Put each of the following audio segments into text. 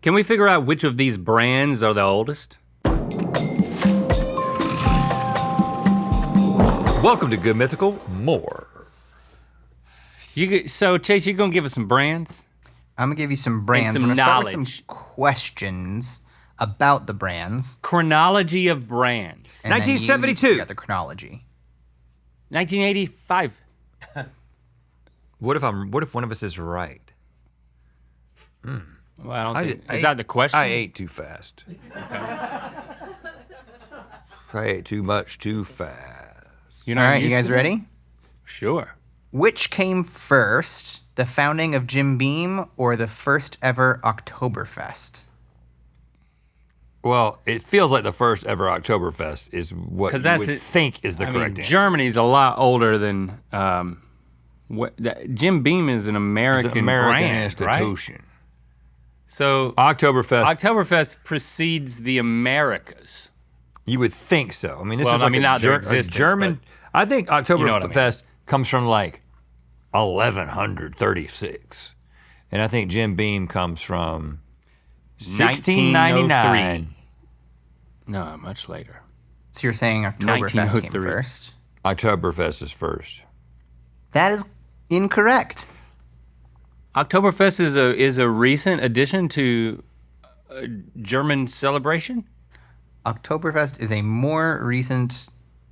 Can we figure out which of these brands are the oldest? Welcome to Good Mythical More. So Chase, you're gonna give us some brands? I'm gonna give you some brands. some We're gonna start with knowledge. some questions about the brands. Chronology of brands. And then 1972. You got the chronology. 1985. What if one of us is right? Well, I don't think, is that the question? I ate too fast. I ate too much too fast. All right, you guys ready? Sure. Which came first, the founding of Jim Beam or the first ever Oktoberfest? Well, it feels like the first ever Oktoberfest is what you would think is the correct answer. Germany's a lot older than Jim Beam is an American, It's an American brand, institution. right? So Oktoberfest, precedes the Americas. you would think so. I mean, this Well, is like not their a existence, German. I think Oktoberfest You know what I mean. comes from like 1136, and I think Jim Beam comes from 1699. No, much later. So you're saying Oktoberfest came 1903. first? Oktoberfest is first. That is incorrect. Oktoberfest is a recent addition to German celebration? Oktoberfest is a more recent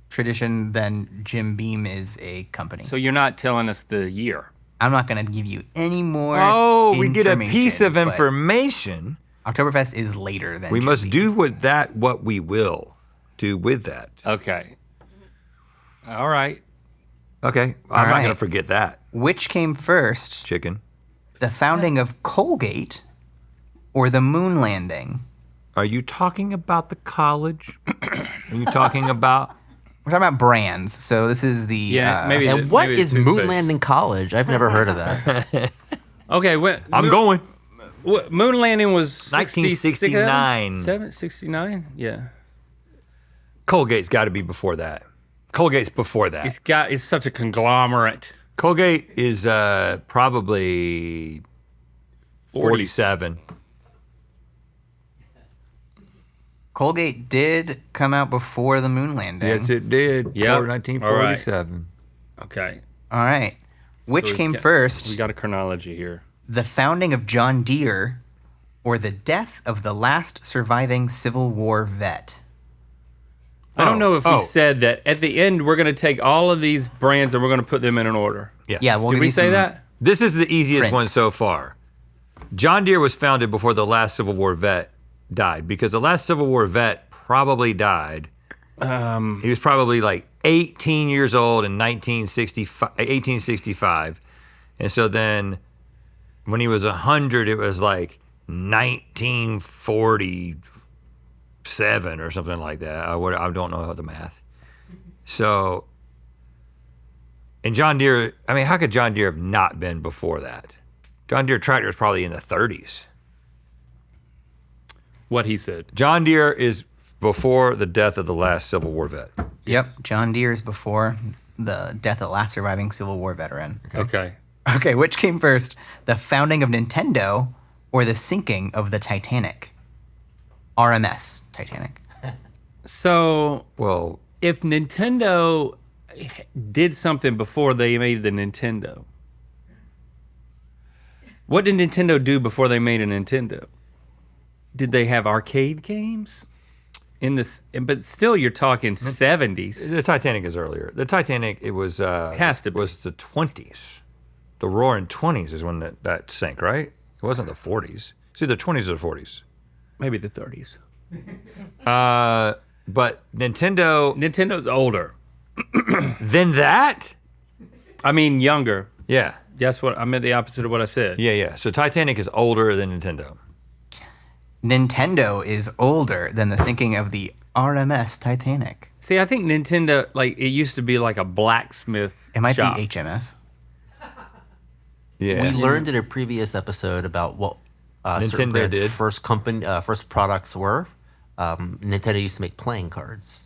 tradition than Jim Beam is a company. So you're not telling us the year. I'm not gonna give you any more Oh, we get a piece of but information. Oktoberfest is later than We Jim must Beam. do what we will do with that. Okay. All right. Okay, I'm not right. gonna forget that. Which came first, Chicken. the founding of Colgate or the moon landing? Are you talking about the college? Are you talking about? We're talking about brands. So this is the maybe. And what maybe is the Moon toothpaste. Landing College? I've never heard of that. Okay, I'm going. Moon landing was 1969. 69? Yeah. Colgate's got to be before that. Colgate's before that. It's such a conglomerate. Colgate is probably 47. Colgate did come out before the moon landing. Yes, it did. Yep. For 1947. Okay. All right. Which So came we first, got a chronology here. the founding of John Deere or the death of the last surviving Civil War vet? I don't know if we oh. said that at the end we're gonna take all of these brands and we're gonna put them in an order. Yeah, we'll Did give we you say some- that? This is the easiest Prince. one so far. John Deere was founded before the last Civil War vet died because the last Civil War vet probably died. He was probably like 18 years old in 1865. And so then when he was 100, it was like 1947 or something like that. I don't know the math. So, and John Deere, I mean, how could John Deere have not been before that? John Deere tractor is probably in the 30s. What he said. John Deere is before the death of the last Civil War vet. Yep, John Deere is before the death of the last surviving Civil War veteran. Okay. Okay, which came first, the founding of Nintendo or the sinking of the Titanic? RMS, Titanic. So Well, if Nintendo did something before they made the Nintendo, what did Nintendo do before they made a Nintendo? Did they have arcade games? But still, you're talking 70s. the Titanic is earlier. The Titanic, it was has to be. was the 20s. The Roaring 20s is when that sank, right? It wasn't the 40s. It's either 20s or the 40s. Maybe the 30s. But Nintendo's older. Then that? I mean, younger. Yeah. That's what I meant. The opposite of what I said. Yeah. So Titanic is older than Nintendo. Nintendo is older than the sinking of the RMS Titanic. See, I think Nintendo, like, it used to be like a blacksmith It might shop. be HMS. Yeah. We learned in a previous episode about what certain Nintendo brands' did. first products were. Nintendo used to make playing cards.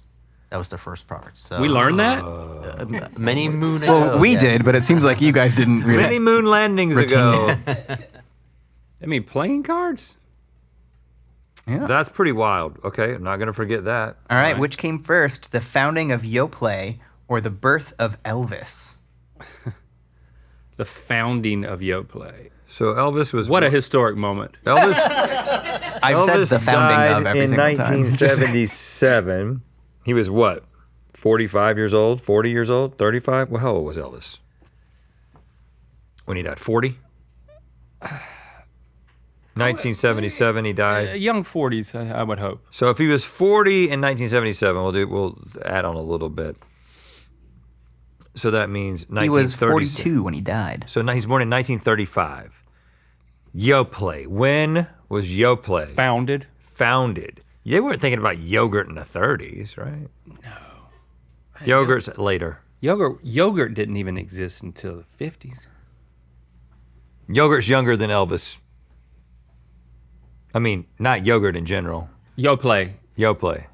That was their first product. So We learned that? many moon Well, ago. we yeah. did, but it seems like you guys didn't really. Many moon landings ago. I mean, playing cards? Yeah. That's pretty wild. Okay, I'm not going to forget that. All right, which came first, the founding of Yoplait or the birth of Elvis? The founding of Yoplait. So Elvis was What a historic moment. Elvis. I've said the founding died of every in single time. 1977. He was what? 45 years old? 40 years old? 35? Well, how old was Elvis when he died? 40? 1977 he died. Young 40s, I would hope. So if he was 40 in 1977, we'll add on a little bit. So that means 1936. He was 42 when he died. So he's born in 1935. Yoplait. When was Yoplait Founded. They weren't thinking about yogurt in the 30s, right? No. Yogurt's later. Yogurt didn't even exist until the 50s. Yogurt's younger than Elvis. I mean, not yogurt in general. Yoplait. Yoplait.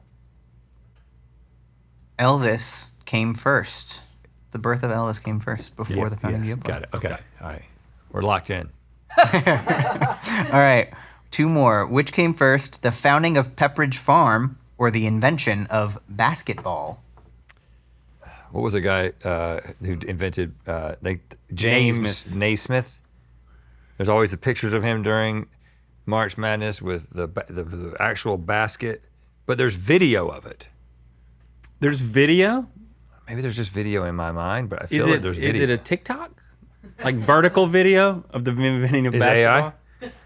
Elvis came first. The birth of Elvis came first before the founding of Yoplait. Got it. Okay. All right. We're locked in. All right, two more. Which came first, the founding of Pepperidge Farm or the invention of basketball? What was the guy who invented James Naismith? There's always the pictures of him during March Madness with the actual basket, but there's video of it. There's video? Maybe there's just video in my mind, but I feel like there's video. Is it a TikTok? Like vertical video of the inventing of basketball?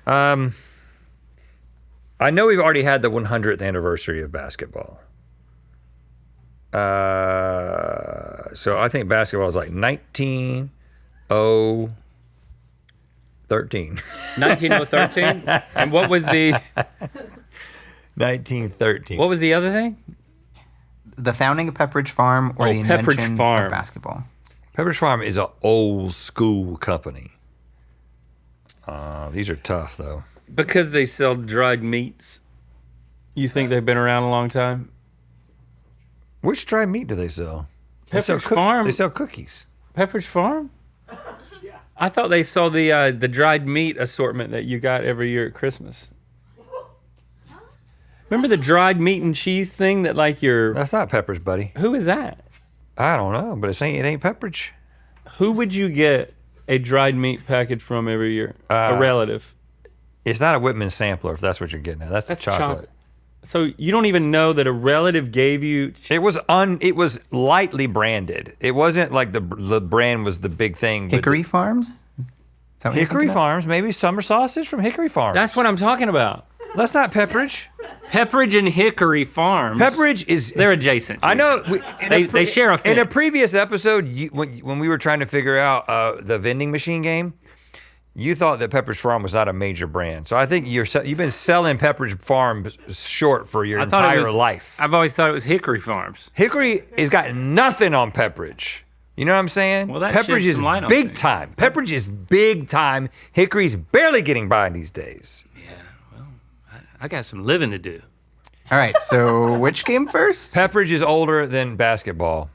AI? I know we've already had the 100th anniversary of basketball. So I think basketball is like 1913. 19013? And what was the 1913. what was the other thing? The founding of Pepperidge Farm or Oh, the Pepperidge invention Farm. of basketball? Pepperidge Farm is an old school company. These are tough though. Because they sell dried meats. You think they've been around a long time? Which dried meat do they sell? Pepperidge Farm. They sell cookies. Pepperidge Farm? I thought they sold the dried meat assortment that you got every year at Christmas. Remember the dried meat and cheese thing that like your... That's not Pepperidge, buddy. Who is that? I don't know, but it ain't Pepperidge. Who would you get a dried meat package from every year? A relative. It's not a Whitman sampler, if that's what you're getting at. That's the chocolate. So you don't even know that a relative gave you... It was lightly branded. It wasn't like the brand was the big thing. but Hickory Farms? Is that what you're Hickory thinking of? Farms, maybe summer sausage from Hickory Farms. That's what I'm talking about. That's not Pepperidge. Pepperidge and Hickory Farms. Pepperidge is... They're adjacent. I know. They share a fence. In a previous episode, when we were trying to figure out the vending machine game, you thought that Pepperidge Farm was not a major brand. So I think you've been selling Pepperidge Farm short for your entire life. I've always thought it was Hickory Farms. Hickory has got nothing on Pepperidge. You know what I'm saying? Well, that Pepperidge sheds is some light on big things. time. Pepperidge is big time. Hickory's barely getting by these days. I got some living to do. All right, so which came first? Pepperidge is older than basketball.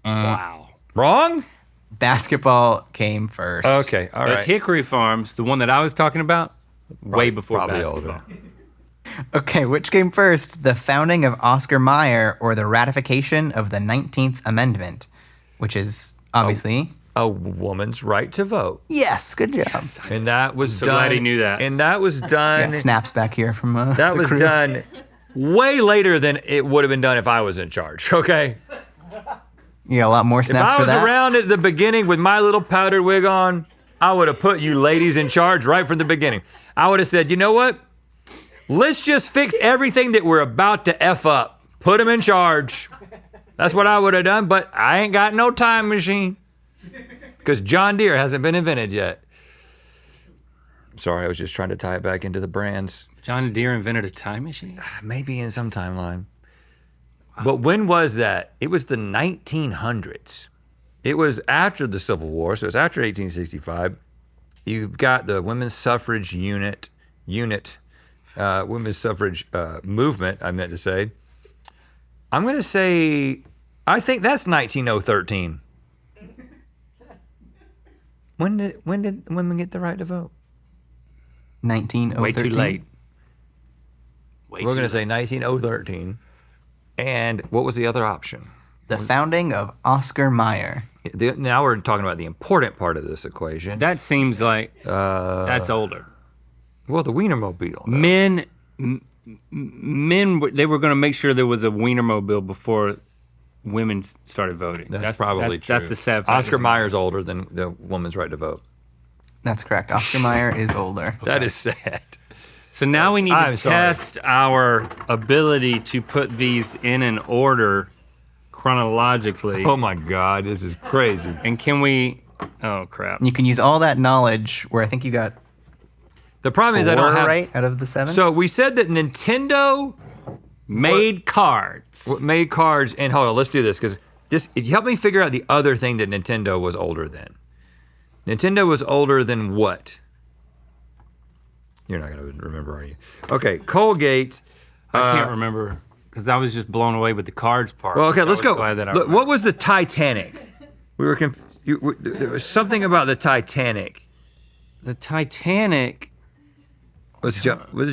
Wow. Wrong? Basketball came first. Okay, all But right. Hickory Farms, the one that I was talking about, way before probably basketball. older. Okay, which came first, the founding of Oscar Mayer or the ratification of the 19th Amendment, which is obviously... A woman's right to vote. Yes, good job. And that was so done. glad he knew that. And that was done. Got snaps back here from That the was crew. done way later than it would have been done if I was in charge, okay? You got a lot more If snaps I for was that? around at the beginning with my little powdered wig on, I would have put you ladies in charge right from the beginning. I would have said, you know what? Let's just fix everything that we're about to F up. Put them in charge. That's what I would have done, but I ain't got no time machine because John Deere hasn't been invented yet. Sorry, I was just trying to tie it back into the brands. John Deere invented a time machine? Maybe in some timeline. But when was that? It was the 1900s. It was after the Civil War, so it's after 1865. You've got the women's suffrage women's suffrage movement, I meant to say. I'm going to say, I think that's 19013. When did women get the right to vote? 1913. Way too late. way We're too going to say late. 19013. And what was the other option? The founding of Oscar Mayer. Now we're talking about the important part of this equation. That seems like that's older. Well, the Wienermobile. though. Men, they were going to make sure there was a Wienermobile before women started voting. That's probably true. That's the sad fact. Oscar Mayer's older than the woman's right to vote. That's correct. Oscar Mayer is older. That is sad. So now we need I'm to sorry. test our ability to put these in an order chronologically. Oh my God, this is crazy. And can we? Oh crap! And you can use all that knowledge where I think you got The problem is 4 I don't have. right out of the 7. So we said that Nintendo Made cards. made cards, and hold on, let's do this because if you help me figure out the other thing that Nintendo was older than. Nintendo was older than what? You're not gonna remember, are you? Okay, Colgate. I can't remember because I was just blown away with the cards part. Well, okay, which I let's was go. glad that I Look, remembered. what was the Titanic? We were there was something about the Titanic. The Titanic? Was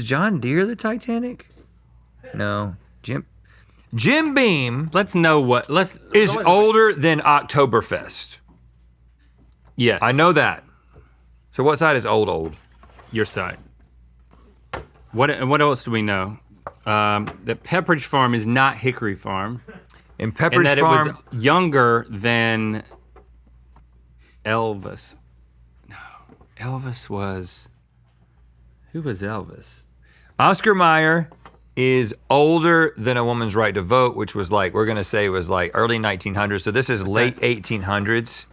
John Deere the Titanic? No, Jim Beam Let's know what. is older than Oktoberfest. Yes. I know that. So what side is old? Your side. What else do we know? That Pepperidge Farm is not Hickory Farm. And And Pepperidge that Farm. it was younger than Elvis. No. Elvis was. Who was Elvis? Oscar Mayer is older than A Woman's Right to Vote, which was like, we're gonna say was like early 1900s. So this is late 1800s.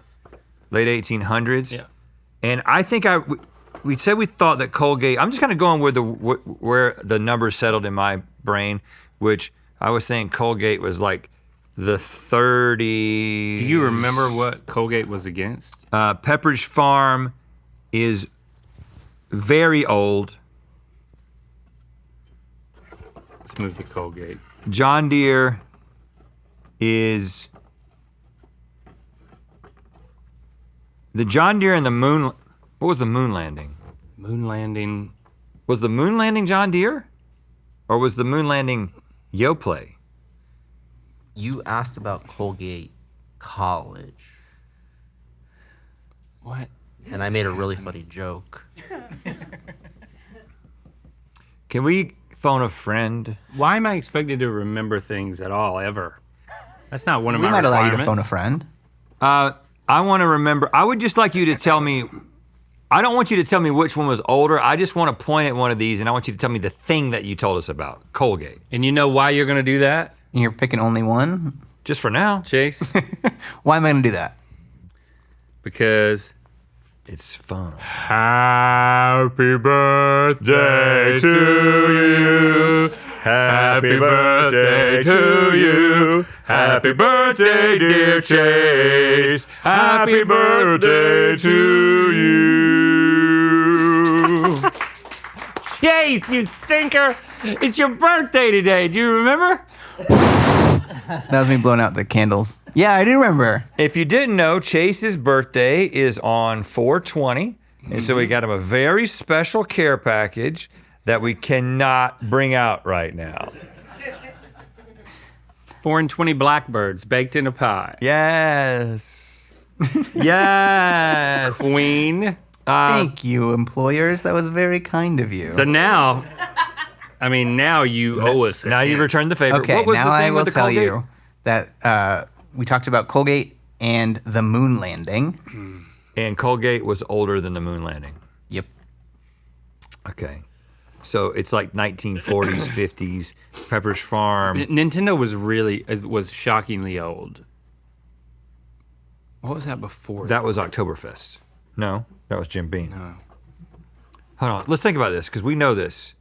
Late 1800s. Yeah. And I think we said we thought that Colgate, I'm just kind of going where the numbers settled in my brain, which I was saying Colgate was like the 30s. Do you remember what Colgate was against? Pepperidge Farm is very old. Let's move to Colgate. John Deere is the John Deere and the moon. What was the moon landing? Moon landing. Was the moon landing John Deere, or was the moon landing Yoplait? You asked about Colgate College, What? and I made a really funny joke. Can we phone a friend? Why am I expected to remember things at all, ever? That's not one of We my might allow you to requirements. phone a friend. I want to remember. I would just like you to tell me. I don't want you to tell me which one was older. I just want to point at one of these, and I want you to tell me the thing that you told us about, Colgate. And you know why you're going to do that, And you're picking only one? Just for now. Chase? Why am I going to do that? Because It's fun. happy birthday to you. Happy birthday to you. Happy birthday, dear Chase. Happy birthday to you. Chase, you stinker. It's your birthday today. Do you remember? That was me blowing out the candles. Yeah, I do remember. If you didn't know, Chase's birthday is on 4/20, and so we got him a very special care package that we cannot bring out right now. 4 and 20 blackbirds baked in a pie. Yes. Yes. Queen. Thank you, employers. That was very kind of you. So now, now you owe us. Now you returned the favor. Okay, what was now the thing I will with the tell Colgate? you that we talked about Colgate and the moon landing. And Colgate was older than the moon landing. Yep. Okay. So it's like 1940s, 50s, Pepperidge Farm. Nintendo was shockingly old. What was that before? That was Oktoberfest. No, that was Jim Beam. Hold on, let's think about this because we know this.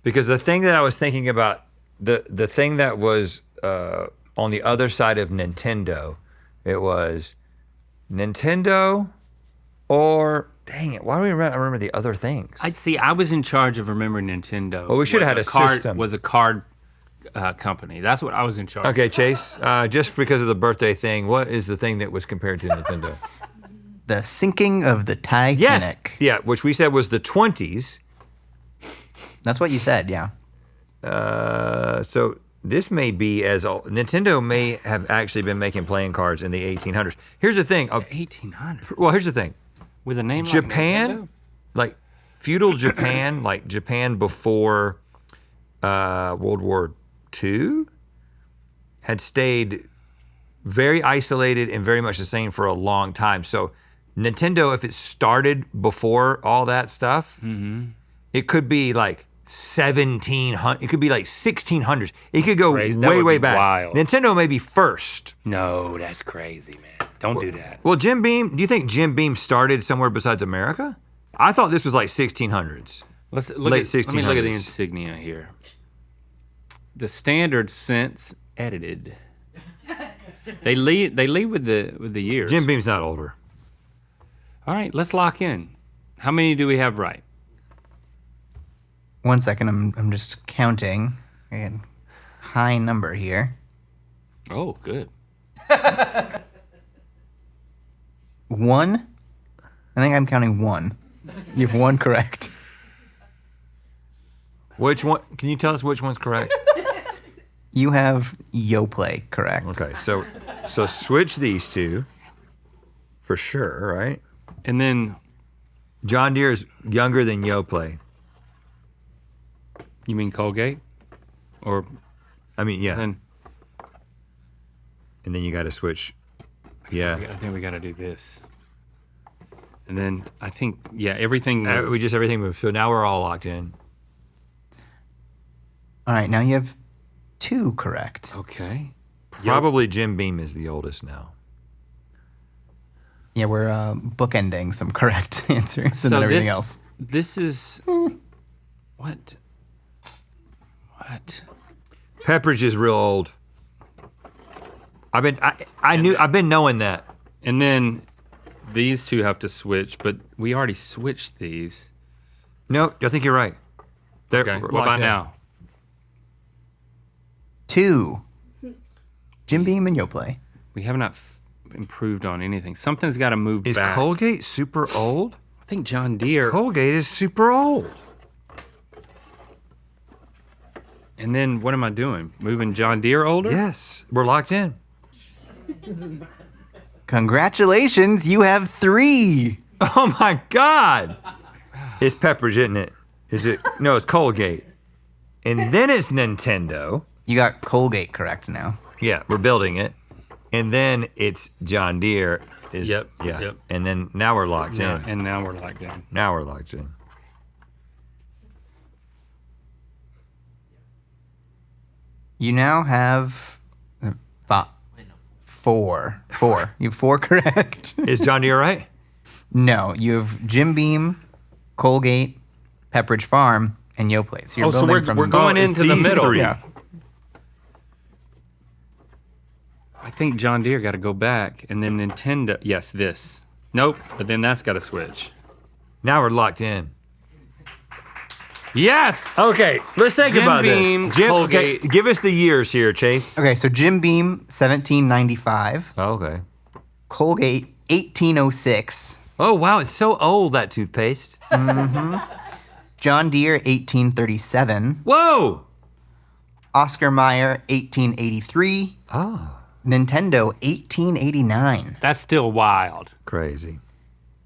Because the thing that I was thinking about, the thing that was on the other side of Nintendo, it was Nintendo or, dang it, why do I remember the other things? I was in charge of remembering Nintendo. Well, we should have had a system. Was a card company. That's what I was in charge of. Okay, Chase, just because of the birthday thing, what is the thing that was compared to Nintendo? The sinking of the Titanic. Yes, yeah, which we said was the 20s. That's what you said, yeah. So this may be as old. Nintendo may have actually been making playing cards in the 1800s. Here's the thing. 1800. Well, here's the thing. With a name Japan, like feudal Japan, like Japan before World War II, had stayed very isolated and very much the same for a long time. So Nintendo, if it started before all that stuff, it could be like 1700, it could be like 1600s. It could go Crazy. That way, would way be back. wild. Nintendo may be first. No, that's crazy, man. Don't do that. Well, Jim Beam, do you think Jim Beam started somewhere besides America? I thought this was like 1600s. Let's look Late let me look at the 1600s. insignia here. The standard since edited. They lead with the years. Jim Beam's not older. All right, let's lock in. How many do we have right? 1 second, I'm just counting. Again, high number here. Oh, good. 1. I think I'm counting 1. You have 1 correct. Which one? Can you tell us which one's correct? You have Yoplay correct. Okay, so switch these two for sure, right? And then John Deere is younger than Yoplay. you mean Colgate? Or I mean, yeah. then And then you got to switch. Yeah. I think we got to do this. And then I think everything moved. Everything moved. So now we're all locked in. All right, now you have 2 correct. Okay. Probably Jim Beam is the oldest now. Yeah, we're bookending some correct answers and then everything else. This is what? What? Pepperidge is real old. I've been knowing that. And then these two have to switch, but we already switched these. No, I think you're right. They're Okay. locked What about in. now? 2. Jim Beam and Yoplay. We have not improved on anything. Something's got to move Is back. Colgate super old? I think John Deere. Colgate is super old. And then what am I doing? Moving John Deere older? Yes, we're locked in. Congratulations, you have 3. Oh my God! It's Pepperidge, isn't it? Is it? No, it's Colgate. And then it's Nintendo. You got Colgate correct now. Yeah, we're building it. And then it's John Deere. Yeah. Yep. And then now we're locked Yeah, in. and now we're locked in. Now we're locked in. You now have 4. 4. You have 4 correct. Is John Deere right? No, you have Jim Beam, Colgate, Pepperidge Farm, and Yoplay. So you're So building we're going it's into the these middle. three. Yeah. I think John Deere got to go back, and then Nintendo. Yes, this. Nope, but then that's got to switch. Now we're locked in. Yes. Okay, let's think Jim about Beam, this. Okay, Colgate. give us the years here, Chase. Okay, so Jim Beam, 1795. Oh, okay. Colgate, 1806. Oh, wow, it's so old, that toothpaste. John Deere, 1837. Whoa! Oscar Mayer, 1883. Oh, Nintendo, 1889. That's still wild. crazy.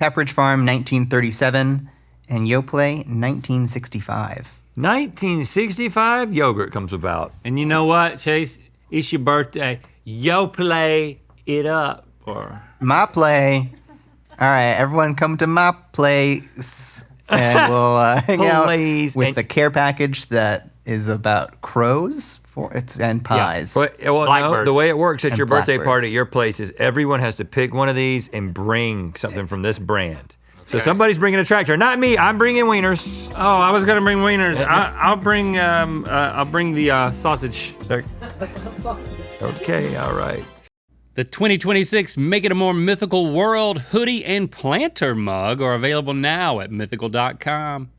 Pepperidge Farm, 1937. And Yoplay, 1965. 1965, yogurt comes about. And you know what, Chase? It's your birthday. Yo, play it up. Or My play. All right, everyone come to my place. And we'll hang out Please. with And- the care package that is about crows and pies. But, well, no, Blackbirds. the way it works at And your birthday blackbirds. party at your place is everyone has to pick one of these and bring something from this brand. So somebody's bringing a tractor. Not me. I'm bringing wieners. oh, I was gonna bring wieners. I'll bring the sausage. Okay, all right. The 2026 Make It a More Mythical World hoodie and planter mug are available now at mythical.com.